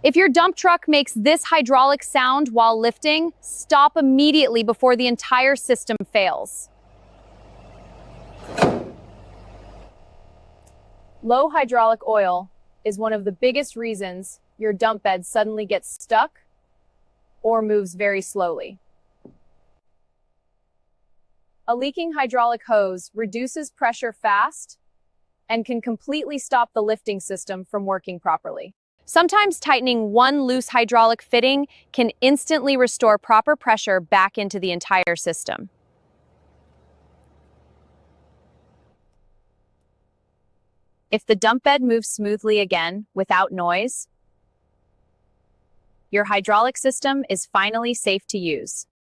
If your dump truck makes this hydraulic sound while lifting, stop immediately before the entire system fails. Low hydraulic oil is one of the biggest reasons your dump bed suddenly gets stuck or moves very slowly. A leaking hydraulic hose reduces pressure fast and can completely stop the lifting system from working properly. Sometimes tightening one loose hydraulic fitting can instantly restore proper pressure back into the entire system. If the dump bed moves smoothly again without noise, your hydraulic system is finally safe to use.